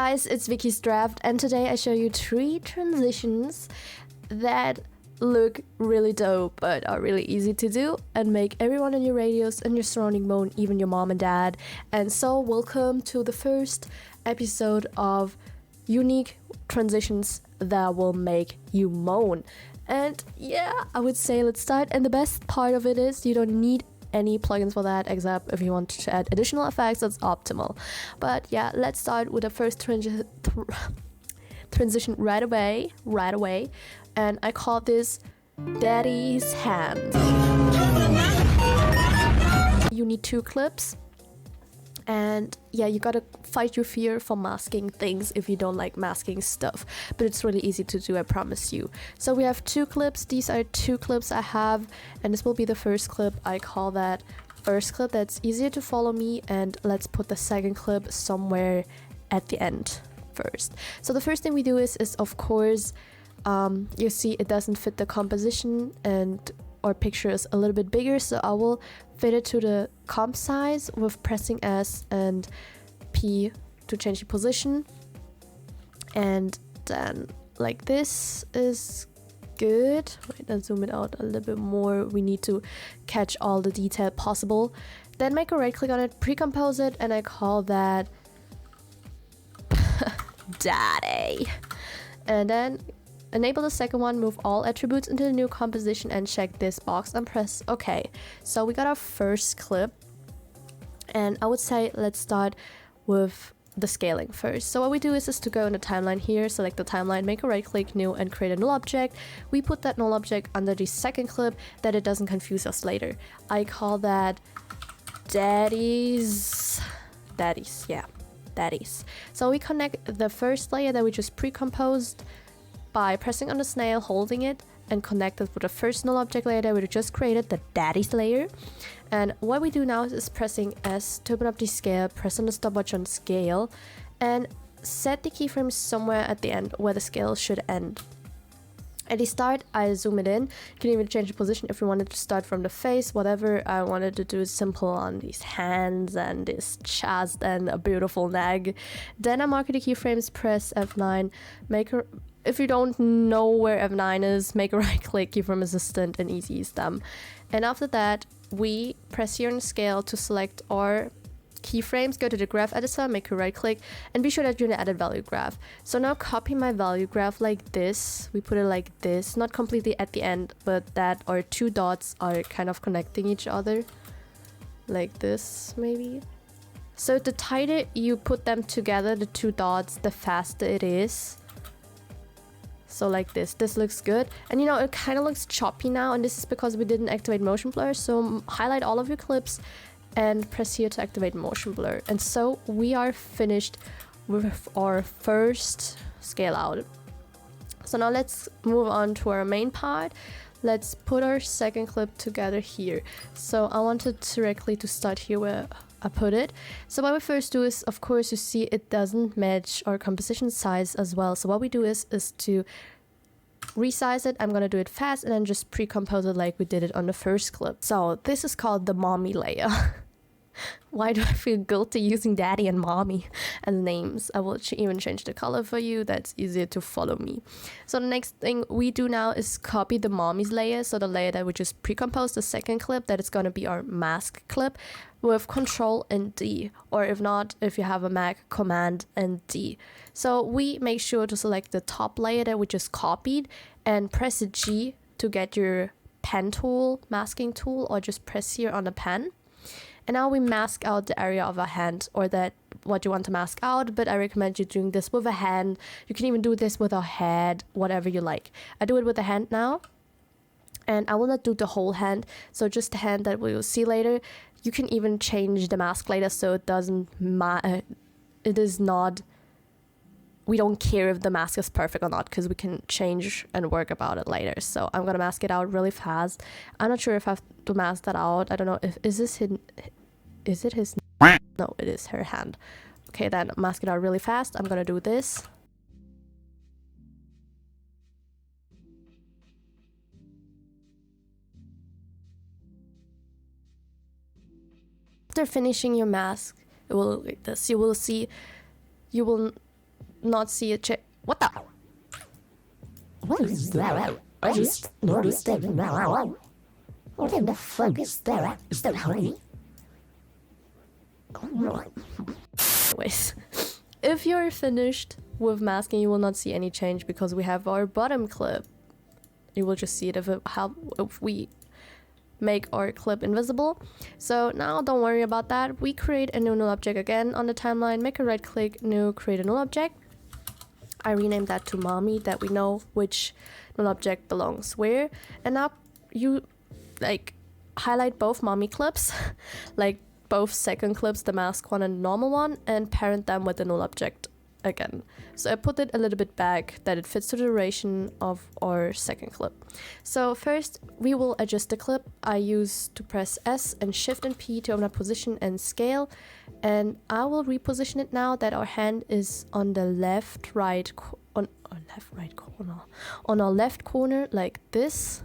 guys, it's Vicky's Draft, and today I show you 3 transitions that look really dope but are really easy to do and make everyone in your radius and your surrounding moan, even your mom and dad. And so welcome to the first episode of unique transitions that will make you moan. And yeah, I would say let's start. And the best part of it is you don't need any plugins for that, except if you want to add additional effects, that's optimal. But yeah, let's start with the first transition right away, and I call this Daddy's Hand. You need 2 clips, and yeah, you gotta fight your fear for masking things if you don't like masking stuff, but it's really easy to do, I promise you. So we have 2 clips. These are 2 clips I have, and this will be the first clip. I call that first clip. That's easier to follow me, and let's put the second clip somewhere at the end first. So the first thing we do is of course, you see it doesn't fit the composition and our picture is a little bit bigger, so I will fit it to the comp size with pressing S and P to change the position. And then like this is good. Wait, let's zoom it out a little bit more. We need to catch all the detail possible. Then make a right click on it, pre-compose it, and I call that Daddy. And then enable the second one, move all attributes into the new composition and check this box and press OK. So we got our first clip, and I would say let's start with the scaling first. So what we do is to go in the timeline here, select the timeline, make a right click, new, and create a null object. We put that null object under the second clip that it doesn't confuse us later. I call that Daddies. So we connect the first layer that we just pre-composed by pressing on the snail, holding it, and connect it with the first null object layer that we just created, the Daddy's layer. And what we do now is pressing S to open up the scale, press on the stopwatch on scale, and set the keyframe somewhere at the end where the scale should end. At the start, I zoom it in. You can even change the position if you wanted to start from the face, whatever. I wanted to do simple on these hands and this chest and a beautiful neck. Then I mark the keyframes, press F9, if you don't know where F9 is, make a right click, keyframe assistant, and easy use them. And after that, we press here on the scale to select our keyframes, go to the graph editor, make a right click, and be sure that you're in the added value graph. So now copy my value graph like this. We put it like this, not completely at the end, but that our 2 dots are kind of connecting each other. Like this, maybe. So the tighter you put them together, the 2 dots, the faster it is. So like this looks good. And you know, it kind of looks choppy now, and this is because we didn't activate motion blur. So highlight all of your clips and press here to activate motion blur. And so we are finished with our first scale out. So now let's move on to our main part. Let's put our second clip together here. So I wanted directly to start here where I put it. So what we first do is, of course, you see it doesn't match our composition size as well. So what we do is to resize it. I'm gonna do it fast and then just pre-compose it like we did it on the first clip. So this is called the mommy layer. Why do I feel guilty using daddy and mommy as names? I will even change the color for you. That's easier to follow me. So the next thing we do now is copy the mommy's layer. So the layer that we just pre-composed, the second clip, that is going to be our mask clip with Control and D. Or if not, if you have a Mac, Command and D. So we make sure to select the top layer that we just copied and press G to get your pen tool, masking tool, or just press here on the pen. And now we mask out the area of a hand, or that what you want to mask out, but I recommend you doing this with a hand. You can even do this with a head, whatever you like. I do it with a hand now, and I will not do the whole hand, so just the hand that we will see later. You can even change the mask later, so it doesn't it is not, we don't care if the mask is perfect or not, because we can change and work about it later. So I'm gonna mask it out really fast. I'm not sure if I have to mask that out. I don't know if, is it his, no, it is her hand. Okay, then mask it out really fast. I'm gonna do this. After finishing your mask, it will look like this. You will see, you will not see a change. What the? What is that? I just noticed that now. What in the fuck is that? Is that honey? Anyways, if you're finished with masking, you will not see any change because we have our bottom clip. You will just see it if we make our clip invisible. So now don't worry about that. We create a new null object again on the timeline, make a right click, new, create a null object. I renamed that to mommy, that we know which null object belongs where. And now you like highlight both mommy clips, like both second clips, the mask one and the normal one, and parent them with the null object again. So I put it a little bit back that it fits to the duration of our second clip. So first we will adjust the clip. I use to press S and Shift and P to open up position and scale, and I will reposition it now that our hand is on the left right corner like this,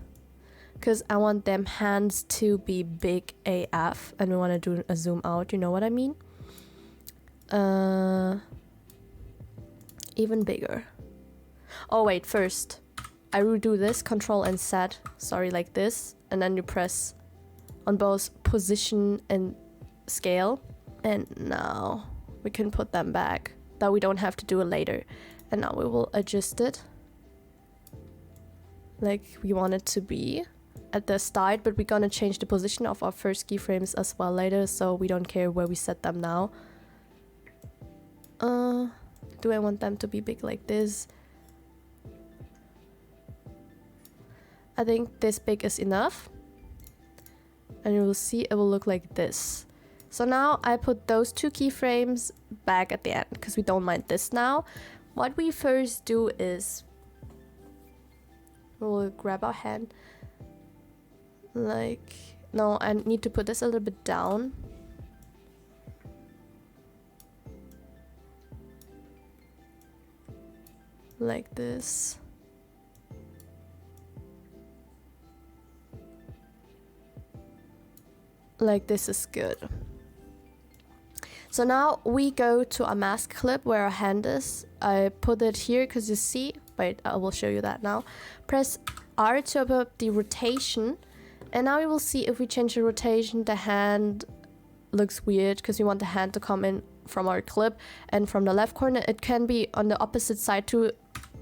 because I want them hands to be big AF and we want to do a zoom out, you know what I mean? Even bigger. Oh wait, first I redo this, Control and Z, sorry, like this, and then you press on both position and scale, and now we can put them back, that we don't have to do it later. And now we will adjust it like we want it to be at the start, but we're gonna change the position of our first keyframes as well later, so we don't care where we set them now. Do I want them to be big like this? I think this big is enough. And you will see it will look like this. So now I put those two keyframes back at the end because we don't mind this now. What we first do is we'll grab our hand. Like, no, I need to put this a little bit down. Like this. Like this is good. So now we go to a mask clip where our hand is. I put it here because you see, wait, I will show you that now. Press R to open up the rotation, and now you will see if we change the rotation, the hand looks weird because we want the hand to come in from our clip and from the left corner. It can be on the opposite side too.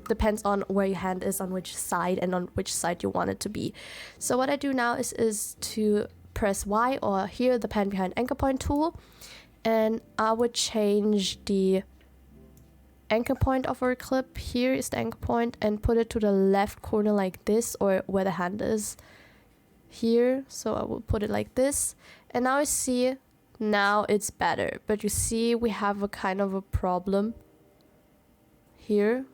Depends on where your hand is, on which side and on which side you want it to be. So what I do now is to press Y, or here the pen behind anchor point tool, and I would change the anchor point of our clip. Here is the anchor point, and put it to the left corner like this, or where the hand is here. So I will put it like this, and now you see, now it's better, but you see we have a kind of a problem here.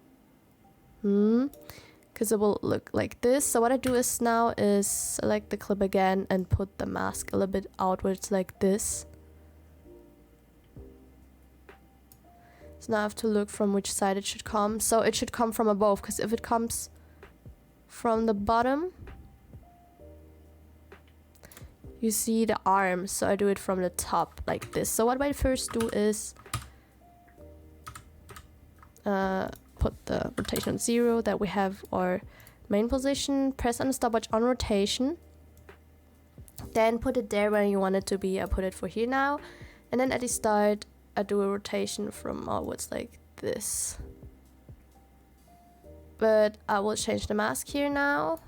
Because it will look like this. So what I do is now is select the clip again and put the mask a little bit outwards like this. So now I have to look from which side it should come. So it should come from above, because if it comes from the bottom, you see the arm. So I do it from the top like this. So what I first do is put the rotation on 0, that we have our main position, press on the stopwatch on rotation, then put it there where you want it to be. I put it for here now, and then at the start I do a rotation from outwards like this. But I will change the mask here now.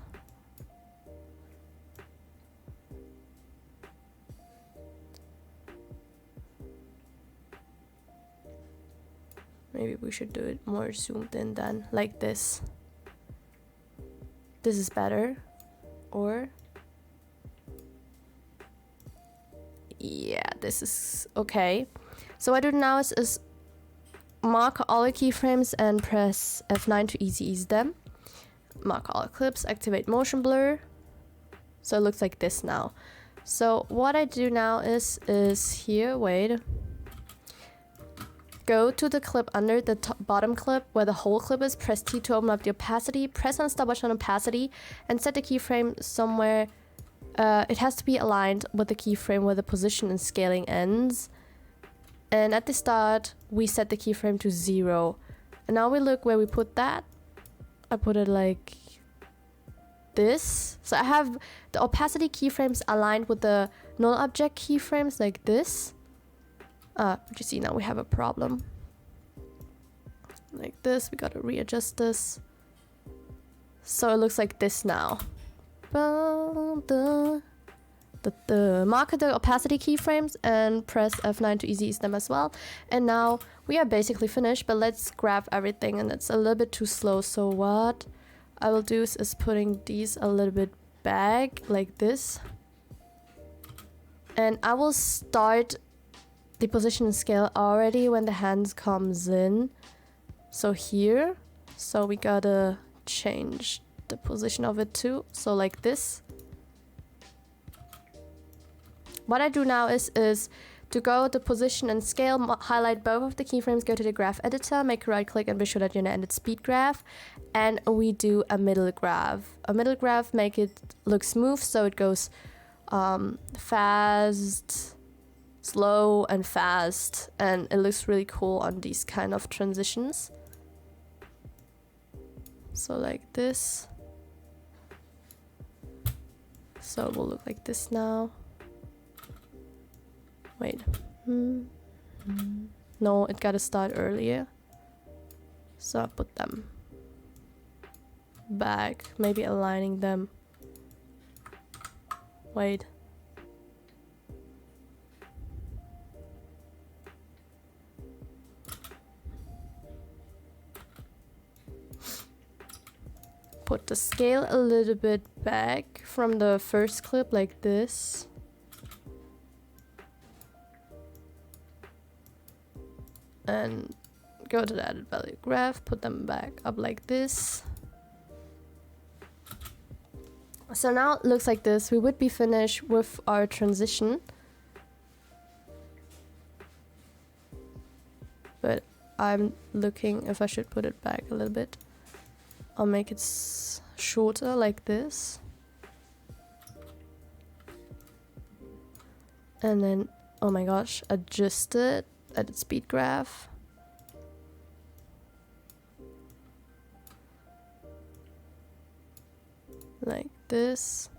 Maybe we should do it more zoomed in then, like this. This is better. Or yeah, this is okay. So what I do now is mark all the keyframes and press F9 to ease them. Mark all clips, activate motion blur. So it looks like this now. So what I do now is here, wait. Go to the clip under the bottom clip where the whole clip is, press T to open up the opacity, press on the stopwatch on opacity, and set the keyframe somewhere. It has to be aligned with the keyframe where the position and scaling ends. And at the start, we set the keyframe to 0. And now we look where we put that. I put it like this. So I have the opacity keyframes aligned with the null object keyframes like this. But you see now we have a problem. Like this, we gotta readjust this. So it looks like this now. Mark the opacity keyframes and press F9 to ease them as well. And now we are basically finished, but let's grab everything, and it's a little bit too slow. So what I will do is putting these a little bit back like this. And I will start the position and scale already when the hands comes in. So here, so we gotta change the position of it too. So like this. What I do now is to go to position and scale, highlight both of the keyframes, go to the graph editor, make a right click and be sure that you're in the ended speed graph. And we do a middle graph. A middle graph, make it look smooth so it goes fast, slow and fast. And it looks really cool on these kind of transitions. So like this. So it will look like this now. Wait. No, it gotta start earlier. So I put them back, maybe aligning them. Wait. Put the scale a little bit back from the first clip like this. And go to the added value graph, put them back up like this. So now it looks like this. We would be finished with our transition. But I'm looking if I should put it back a little bit. I'll make it shorter like this. And then, oh my gosh, adjust it. Edit speed graph. Like this.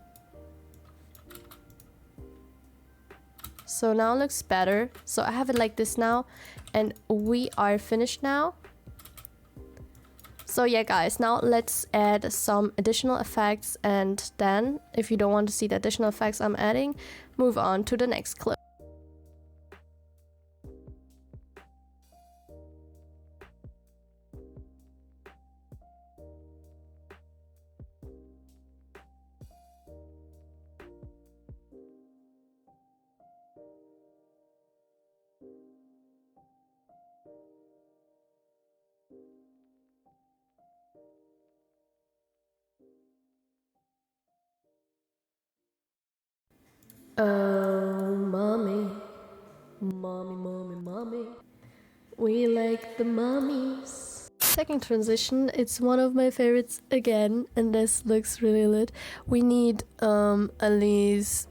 So now it looks better. So I have it like this now. And we are finished now. So yeah guys, now let's add some additional effects, and then if you don't want to see the additional effects I'm adding, move on to the next clip. Oh, mommy, mommy, mommy, mommy, we like the mummies. Second transition, it's one of my favorites again, and this looks really lit. We need at least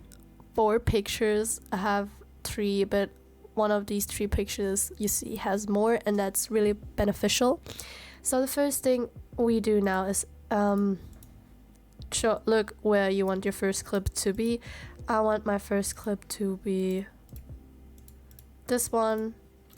4 pictures. I have 3, but one of these 3 pictures you see has more, and that's really beneficial. So the first thing we do now is look where you want your first clip to be. I want my first clip to be this one.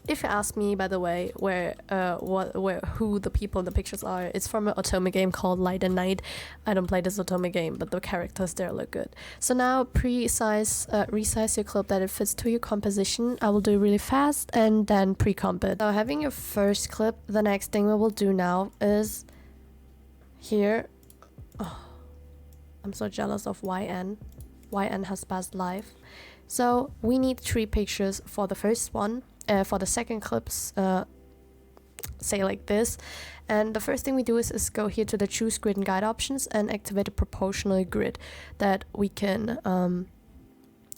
If you ask me, by the way, who the people in the pictures are, it's from an otome game called Light and Night. I don't play this otome game, but the characters there look good. So now resize your clip that it fits to your composition. I will do it really fast and then pre-comp it. So having your first clip, the next thing we will do now is here. Oh, I'm so jealous of YN. YN has passed live. So we need 3 pictures for the first one. For the second clips, say like this. And the first thing we do is go here to the choose grid and guide options and activate a proportional grid that we can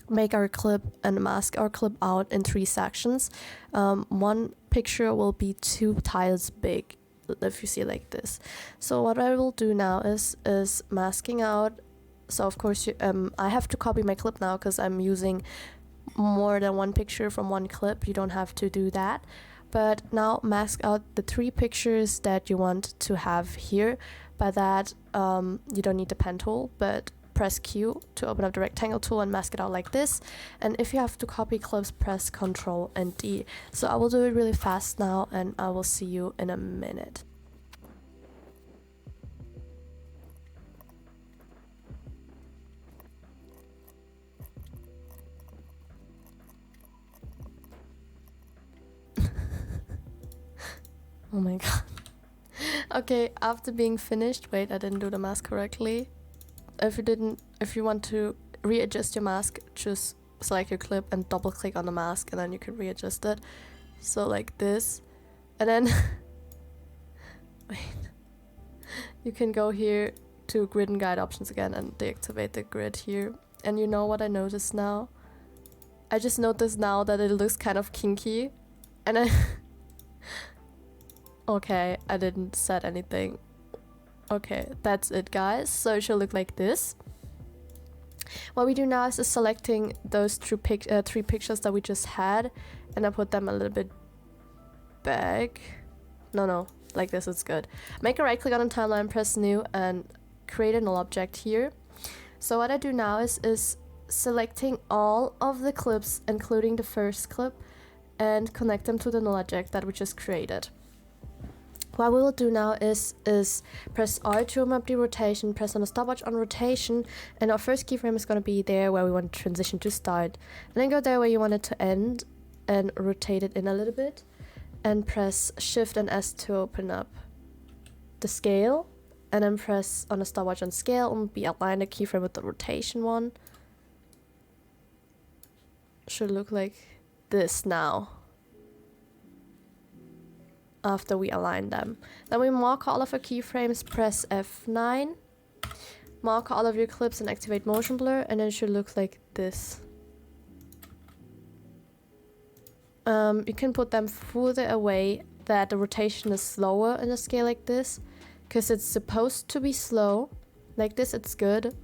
make our clip and mask our clip out in 3 sections. One picture will be 2 tiles big, if you see like this. So what I will do now is masking out. So of course I have to copy my clip now because I'm using more than 1 picture from 1 clip. You don't have to do that, But now mask out the 3 pictures that you want to have here. By that, you don't need the pen tool, but press Q to open up the rectangle tool and mask it out like this. And if you have to copy clips, press Ctrl and D. So I will do it really fast now, and I will see you in a minute. Oh my god. Okay, after being finished, wait, I didn't do the mask correctly. If you want to readjust your mask, just select your clip and double click on the mask, and then you can readjust it. So like this, and then wait, you can go here to grid and guide options again and deactivate the grid here. And you know what I noticed now? I just noticed now that it looks kind of kinky, and I okay, I didn't set anything. Okay, that's it, guys. So it should look like this. What we do now is selecting those 3 pictures that we just had, and I put them a little bit back. No, like this is good. Make a right click on the timeline, press new, and create a null object here. So what I do now is selecting all of the clips, including the first clip, and connect them to the null object that we just created. What we will do now is press R to open up the rotation, press on the stopwatch on rotation, and our first keyframe is going to be there where we want the transition to start. And then go there where you want it to end and rotate it in a little bit, and press Shift and S to open up the scale, and then press on the stopwatch on scale and be align the keyframe with the rotation one. Should look like this now. After we align them. Then we mark all of our keyframes, press F9, mark all of your clips and activate motion blur, and then it should look like this. You can put them further away that the rotation is slower in a scale like this, because it's supposed to be slow. Like this, it's good.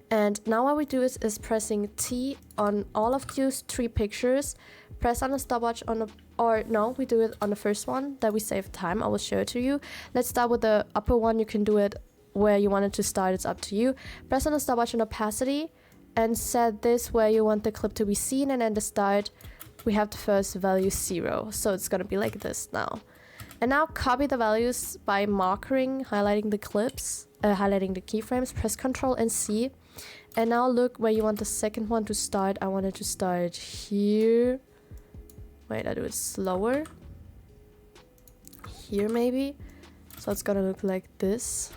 And now what we do is pressing T on all of those 3 pictures, press on the stopwatch on the, or no, we do it on the first one that we save time. I will show it to you. Let's start with the upper one. You can do it where you want it to start, it's up to you. Press on the stopwatch on opacity and set this where you want the clip to be seen, and at the start we have the first value 0, so it's gonna be like this now. And now copy the values by marking, highlighting the clips, highlighting the keyframes, press Ctrl and C. And now look where you want the second one to start. I want it to start here. Wait, I do it slower. Here maybe. So it's gonna look like this.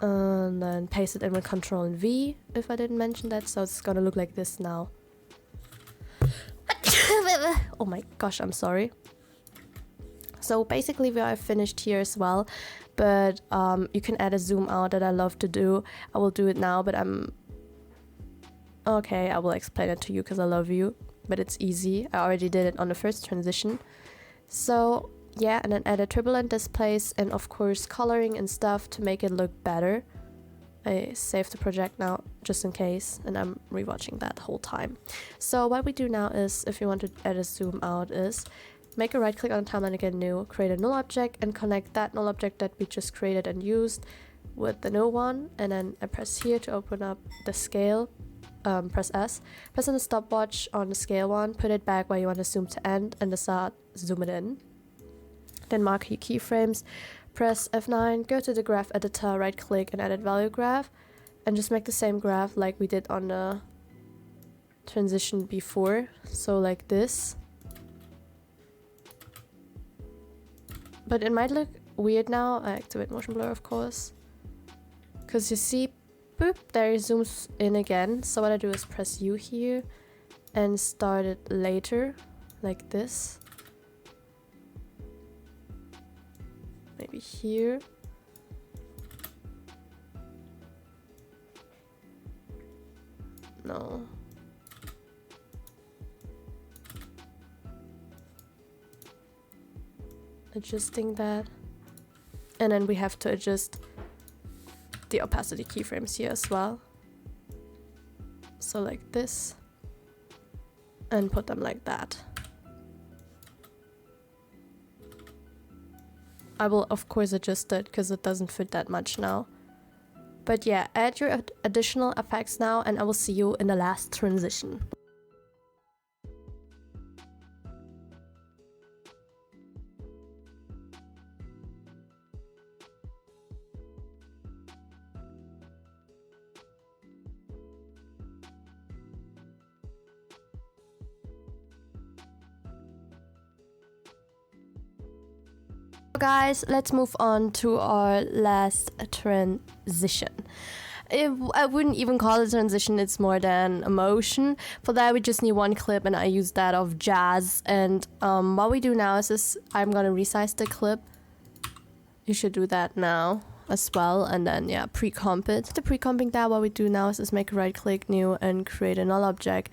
And then paste it in with Ctrl and V if I didn't mention that. So it's gonna look like this now. Oh my gosh, I'm sorry. So basically we are finished here as well, but you can add a zoom out that I love to do. I will do it now, but okay, I will explain it to you because I love you, but it's easy. I already did it on the first transition. So yeah, and then add a turbulent displays and of course coloring and stuff to make it look better. I saved the project now just in case, and I'm rewatching that whole time. So what we do now is, if you want to add a zoom out, is make a right click on the timeline again, new, create a null object, and connect that null object that we just created and used with the new one. And then I press here to open up the scale, press S, press on the stopwatch on the scale one, put it back where you want the zoom to end, and start zoom it in. Then mark your keyframes, press F9, go to the graph editor, right click and edit value graph, and just make the same graph like we did on the transition before, so like this. But it might look weird now. I activate motion blur, of course, because you see, boop, there it zooms in again. So what I do is press U here and start it later, like this. Maybe here. No. Adjusting that. And then we have to adjust the opacity keyframes here as well. So like this. And put them like that. I will of course adjust it because it doesn't fit that much now. But yeah, add your additional effects now, and I will see you in the last transition. Guys, let's move on to our last transition. I wouldn't even call it a transition, it's more than a motion. For that we just need one clip, and I use that of jazz. And what we do now is this: I'm gonna resize the clip. You should do that now as well, and then yeah, pre-comp it. After pre-comping that, what we do now is just make a right click, new, and create a null object.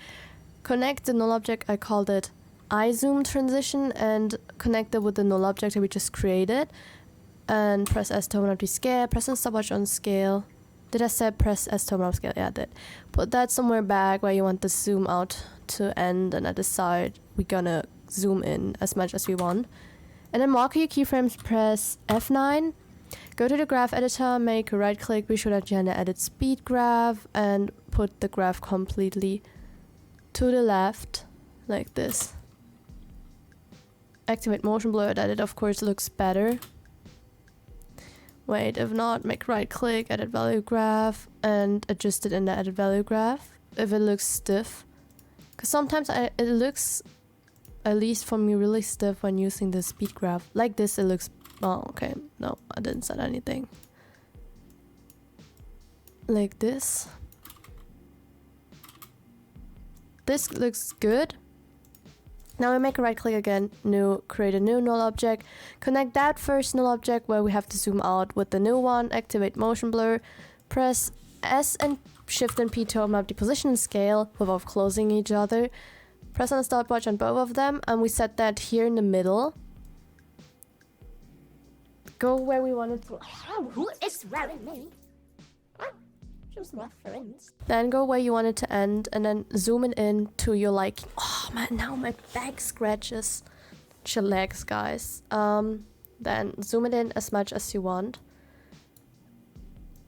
Connect the null object, I called it iZoom transition, and connect it with the null object that we just created, and press S to open up the scale, press and stopwatch on scale. Did I say press S to open up scale? Yeah, I did. Put that somewhere back where you want the zoom out to end, and at the side we're gonna zoom in as much as we want. And then mark your keyframes, press F9, go to the graph editor, make a right click, be sure that you edit speed graph, and put the graph completely to the left like this. Activate motion blur, that it of course looks better. Wait, if not, make right click, edit value graph, and adjust it in the edit value graph if it looks stiff. Because sometimes it looks, at least for me, really stiff when using the speed graph. Like this it looks, oh okay, no, I didn't set anything. Like this. This looks good. Now we make a right click again, new, create a new null object, connect that first null object where we have to zoom out with the new one, activate motion blur, press S and Shift and P to open up the position and scale without closing each other, press on the stopwatch on both of them, and we set that here in the middle. Go where we want it to. Who is wearing me? Just my friends. Then go where you want it to end, and then zoom it in to your liking. Oh man, now my back scratches. Chillax, guys. Then zoom it in as much as you want.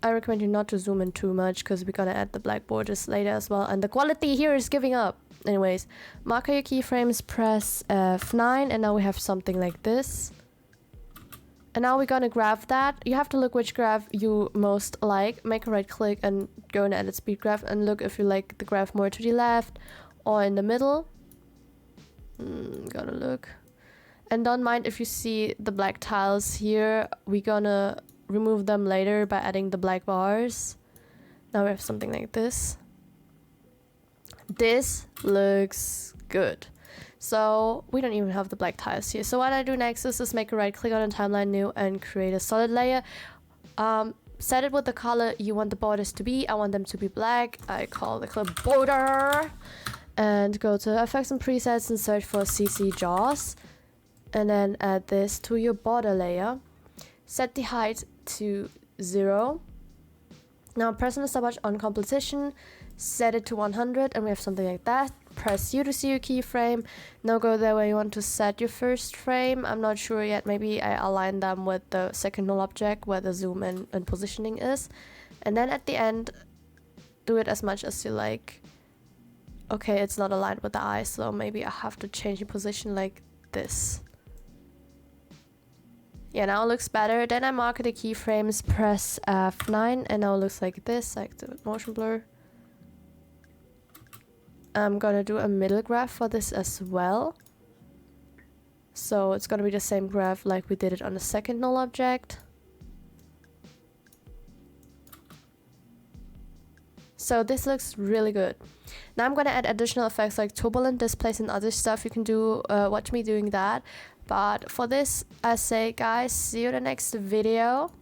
I recommend you not to zoom in too much because we're gonna add the black borders later as well, and the quality here is giving up. Anyways, mark your keyframes, press F9, and now we have something like this. And now we're gonna graph that. You have to look which graph you most like. Make a right click and go and edit speed graph, and look if you like the graph more to the left or in the middle. Gotta look. And don't mind if you see the black tiles here. We're gonna remove them later by adding the black bars. Now we have something like this. This looks good. So we don't even have the black tiles here. So what I do next is just make a right click on a timeline, new, and create a solid layer. Set it with the color you want the borders to be. I want them to be black. I call the clip border. And go to effects and presets and search for CC Jaws. And then add this to your border layer. Set the height to 0. Now press on the stopwatch on composition. Set it to 100, and we have something like that. Press U to see your keyframe. Now go there where you want to set your first frame. I'm not sure yet. Maybe I align them with the second null object where the zoom in and positioning is. And then at the end, do it as much as you like. Okay, it's not aligned with the eye, so maybe I have to change the position like this. Yeah, now it looks better. Then I mark the keyframes, press F9, and now it looks like this. I activate motion blur. I'm gonna do a middle graph for this as well. So it's gonna be the same graph like we did it on the second null object. So this looks really good. Now I'm gonna add additional effects like turbulent displays and other stuff. You can do watch me doing that. But for this, I say guys, see you in the next video,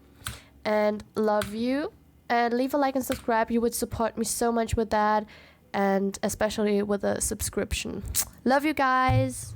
and love you. And leave a like and subscribe. You would support me so much with that. And especially with a subscription. Love you guys.